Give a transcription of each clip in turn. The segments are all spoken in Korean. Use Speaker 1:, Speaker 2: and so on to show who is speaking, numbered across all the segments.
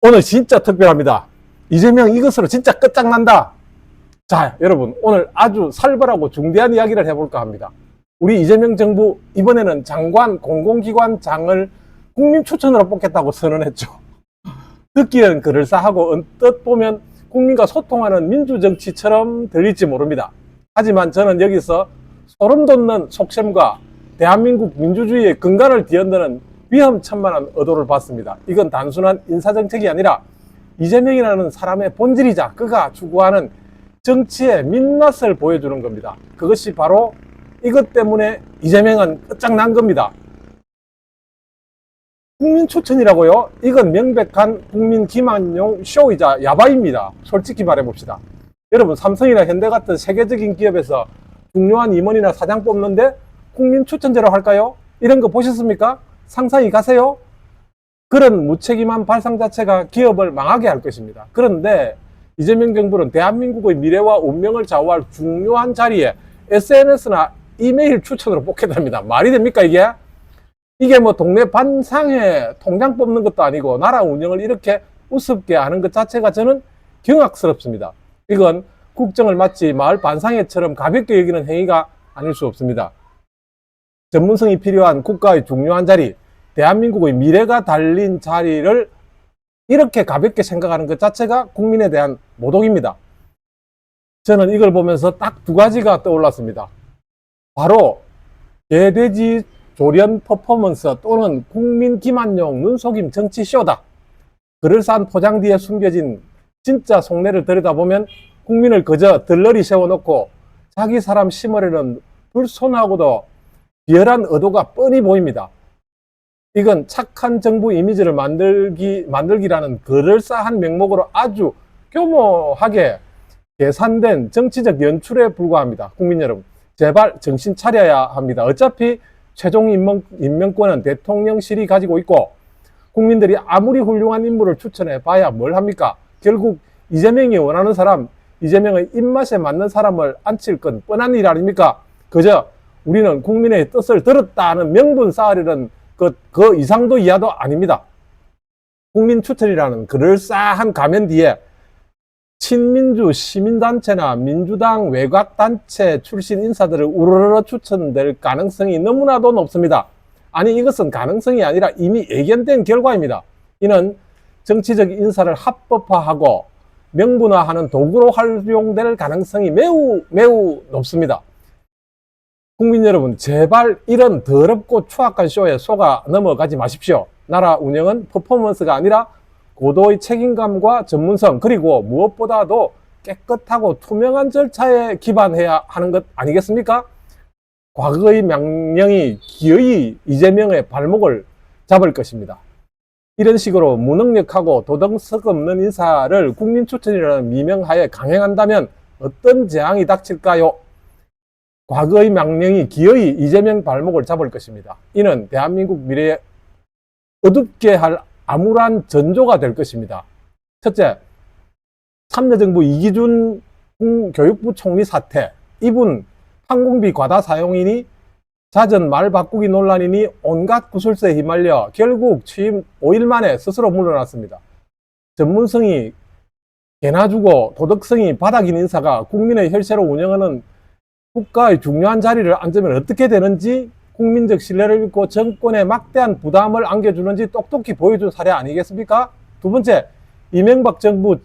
Speaker 1: 오늘 진짜 특별합니다. 이재명 이것으로 진짜 끝장난다. 자, 여러분, 오늘 아주 살벌하고 중대한 이야기를 해볼까 합니다. 우리 이재명 정부 이번에는 장관, 공공기관 장을 국민 추천으로 뽑겠다고 선언했죠. 듣기에는 그럴싸하고 언뜻 보면 국민과 소통하는 민주정치처럼 들릴지 모릅니다. 하지만 저는 여기서 소름 돋는 속셈과 대한민국 민주주의의 근간을 뒤흔드는 위험천만한 의도를 봤습니다. 이건 단순한 인사정책이 아니라 이재명이라는 사람의 본질이자 그가 추구하는 정치의 민낯을 보여주는 겁니다. 그것이 바로 이것 때문에 이재명은 끝장난 겁니다. 국민 추천이라고요? 이건 명백한 국민 기만용 쇼이자 야바입니다. 솔직히 말해봅시다. 여러분, 삼성이나 현대 같은 세계적인 기업에서 중요한 임원이나 사장 뽑는데 국민 추천제로 할까요? 이런 거 보셨습니까? 상상이 가세요? 그런 무책임한 발상 자체가 기업을 망하게 할 것입니다. 그런데 이재명 정부는 대한민국의 미래와 운명을 좌우할 중요한 자리에 SNS나 이메일 추천으로 뽑겠답니다. 말이 됩니까 이게? 이게 뭐 동네 반상회 통장 뽑는 것도 아니고 나라 운영을 이렇게 우습게 하는 것 자체가 저는 경악스럽습니다. 이건 국정을 마치 마을 반상회처럼 가볍게 여기는 행위가 아닐 수 없습니다. 전문성이 필요한 국가의 중요한 자리, 대한민국의 미래가 달린 자리를 이렇게 가볍게 생각하는 것 자체가 국민에 대한 모독입니다. 저는 이걸 보면서 딱 두 가지가 떠올랐습니다. 바로 개돼지 조련 퍼포먼스 또는 국민 기만용 눈속임 정치쇼다. 그럴싸한 포장 뒤에 숨겨진 진짜 속내를 들여다보면 국민을 그저 들러리 세워놓고 자기 사람 심으려는 불손하고도 비열한 의도가 뻔히 보입니다. 이건 착한 정부 이미지를 만들기라는 그럴싸한 명목으로 아주 교모하게 계산된 정치적 연출에 불과합니다. 국민 여러분, 제발 정신 차려야 합니다. 어차피 최종 임명권은 대통령실이 가지고 있고 국민들이 아무리 훌륭한 인물을 추천해 봐야 뭘 합니까? 결국 이재명이 원하는 사람, 이재명의 입맛에 맞는 사람을 앉힐 건 뻔한 일 아닙니까? 그저 우리는 국민의 뜻을 들었다는 명분 쌓으려는 그 이상도 이하도 아닙니다. 국민 추천이라는 그럴싸한 가면 뒤에 친민주 시민단체나 민주당 외곽단체 출신 인사들을 우르르 추천될 가능성이 너무나도 높습니다. 아니, 이것은 가능성이 아니라 이미 예견된 결과입니다. 이는 정치적 인사를 합법화하고 명분화하는 도구로 활용될 가능성이 매우 높습니다. 국민 여러분, 제발 이런 더럽고 추악한 쇼에 속아 넘어가지 마십시오. 나라 운영은 퍼포먼스가 아니라 고도의 책임감과 전문성, 그리고 무엇보다도 깨끗하고 투명한 절차에 기반해야 하는 것 아니겠습니까? 과거의 명령이 기어이 이재명의 발목을 잡을 것입니다. 이런 식으로 무능력하고 도덕성 없는 인사를 국민 추천이라는 미명하에 강행한다면 어떤 재앙이 닥칠까요? 과거의 명령이 기어이 이재명 발목을 잡을 것입니다. 이는 대한민국 미래에 어둡게 할 암울한 전조가 될 것입니다. 첫째, 참여정부 이기준 교육부 총리 사태. 이분 항공비 과다 사용이니 자전 말 바꾸기 논란이니 온갖 구설수에 휘말려 결국 취임 5일 만에 스스로 물러났습니다. 전문성이 개나 주고 도덕성이 바닥인 인사가 국민의 혈세로 운영하는 국가의 중요한 자리를 앉으면 어떻게 되는지, 국민적 신뢰를 잃고 정권에 막대한 부담을 안겨주는지 똑똑히 보여준 사례 아니겠습니까? 두 번째, 이명박 정부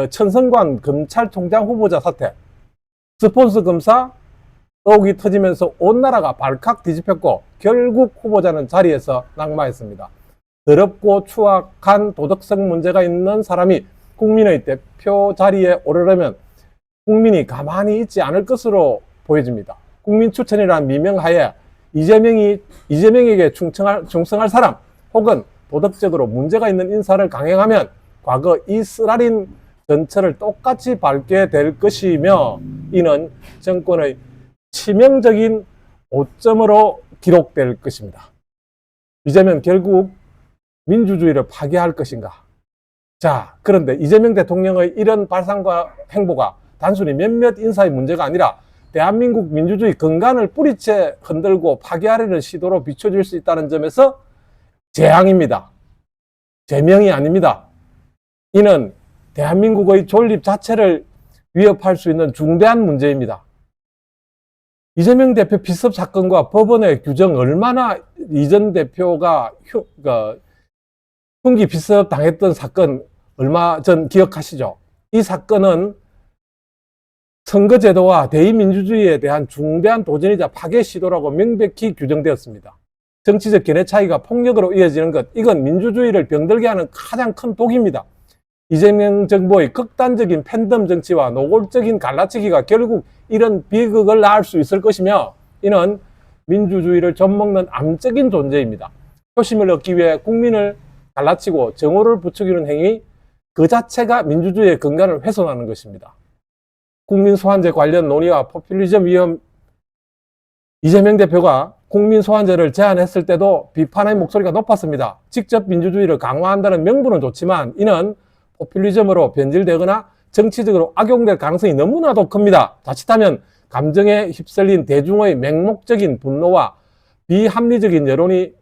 Speaker 1: 천성관 검찰총장 후보자 사태. 스폰서 검사 의혹이 터지면서 온 나라가 발칵 뒤집혔고 결국 후보자는 자리에서 낙마했습니다. 더럽고 추악한 도덕성 문제가 있는 사람이 국민의 대표 자리에 오르려면 국민이 가만히 있지 않을 것으로 보여집니다. 국민 추천이라는 미명하에 이재명에게 충성할 사람 혹은 도덕적으로 문제가 있는 인사를 강행하면 과거 이 쓰라린 전철을 똑같이 밟게 될 것이며 이는 정권의 치명적인 오점으로 기록될 것입니다. 이재명 결국 민주주의를 파괴할 것인가? 자, 그런데 이재명 대통령의 이런 발상과 행보가 단순히 몇몇 인사의 문제가 아니라 대한민국 민주주의 근간을 뿌리째 흔들고 파괴하려는 시도로 비춰질 수 있다는 점에서 재앙입니다. 제명이 아닙니다. 이는 대한민국의 존립 자체를 위협할 수 있는 중대한 문제입니다. 이재명 대표 피습 사건과 법원의 규정 얼마나 이전 대표가 흉기 피습 당했던 사건 얼마 전 기억하시죠? 이 사건은 선거제도와 대의민주주의에 대한 중대한 도전이자 파괴 시도라고 명백히 규정되었습니다. 정치적 견해 차이가 폭력으로 이어지는 것, 이건 민주주의를 병들게 하는 가장 큰 독입니다. 이재명 정부의 극단적인 팬덤 정치와 노골적인 갈라치기가 결국 이런 비극을 낳을 수 있을 것이며, 이는 민주주의를 좀먹는 암적인 존재입니다. 표심을 얻기 위해 국민을 갈라치고 정오를 부추기는 행위, 그 자체가 민주주의의 근간을 훼손하는 것입니다. 국민 소환제 관련 논의와 포퓰리즘 위험, 이재명 대표가 국민 소환제를 제안했을 때도 비판의 목소리가 높았습니다. 직접 민주주의를 강화한다는 명분은 좋지만 이는 포퓰리즘으로 변질되거나 정치적으로 악용될 가능성이 너무나도 큽니다. 자칫하면 감정에 휩쓸린 대중의 맹목적인 분노와 비합리적인 여론이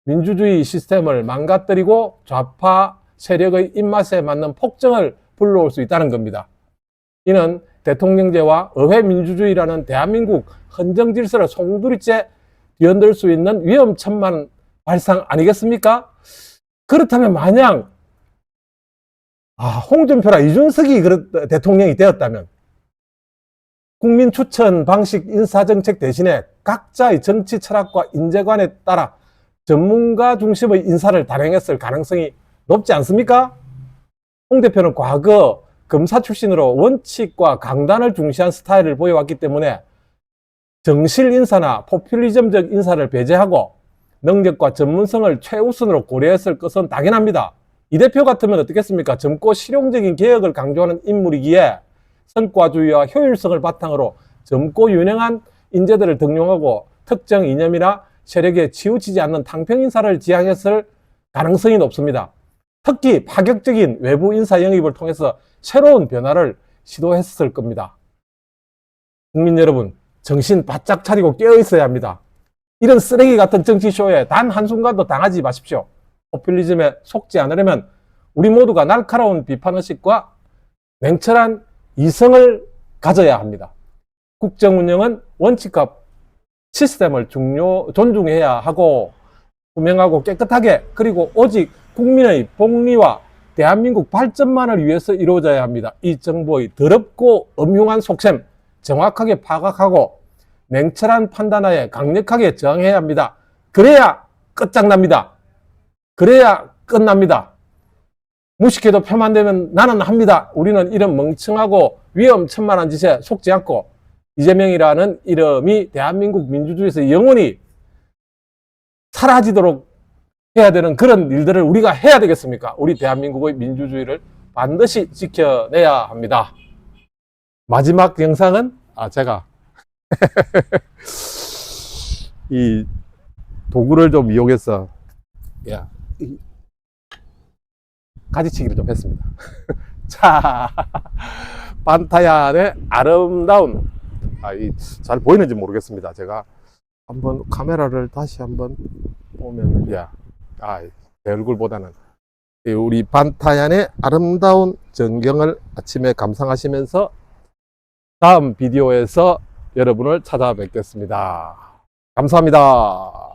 Speaker 1: 민주주의 시스템을 망가뜨리고 좌파 세력의 입맛에 맞는 폭정을 불러올 수 있다는 겁니다. 이는 대통령제와 의회 민주주의라는 대한민국 헌정 질서를 송두리째 뒤흔들 수 있는 위험천만 발상 아니겠습니까? 그렇다면 마냥 홍준표나 이준석이 대통령이 되었다면 국민 추천 방식 인사정책 대신에 각자의 정치 철학과 인재관에 따라 전문가 중심의 인사를 단행했을 가능성이 높지 않습니까? 홍 대표는 과거 검사 출신으로 원칙과 강단을 중시한 스타일을 보여왔기 때문에 정실 인사나 포퓰리즘적 인사를 배제하고 능력과 전문성을 최우선으로 고려했을 것은 당연합니다. 이 대표 같으면 어떻겠습니까? 젊고 실용적인 개혁을 강조하는 인물이기에 성과주의와 효율성을 바탕으로 젊고 유능한 인재들을 등용하고 특정 이념이나 세력에 치우치지 않는 탕평 인사를 지향했을 가능성이 높습니다. 특히 파격적인 외부 인사 영입을 통해서 새로운 변화를 시도했을 겁니다. 국민 여러분, 정신 바짝 차리고 깨어 있어야 합니다. 이런 쓰레기 같은 정치쇼에 단 한순간도 당하지 마십시오. 포퓰리즘에 속지 않으려면 우리 모두가 날카로운 비판의식과 냉철한 이성을 가져야 합니다. 국정 운영은 원칙과 시스템을 존중해야 하고 투명하고 깨끗하게, 그리고 오직 국민의 복리와 대한민국 발전만을 위해서 이루어져야 합니다. 이 정부의 더럽고 엄흉한 속셈 정확하게 파악하고 냉철한 판단하에 강력하게 저항해야 합니다. 그래야 끝장납니다. 그래야 끝납니다. 무식해도 표만 되면 나는 합니다. 우리는 이런 멍청하고 위험천만한 짓에 속지 않고 이재명이라는 이름이 대한민국 민주주의에서 영원히 사라지도록 해야 되는 그런 일들을 우리가 해야 되겠습니까? 우리 대한민국의 민주주의를 반드시 지켜내야 합니다. 마지막 영상은 제가 이 도구를 좀 이용해서 가지치기를 좀 했습니다. 자, 반타얀의 아름다운, 잘 보이는지 모르겠습니다. 제가 한번 카메라를 다시 한번 보면, 내 얼굴보다는 우리 반타얀의 아름다운 전경을 아침에 감상하시면서 다음 비디오에서 여러분을 찾아뵙겠습니다. 감사합니다.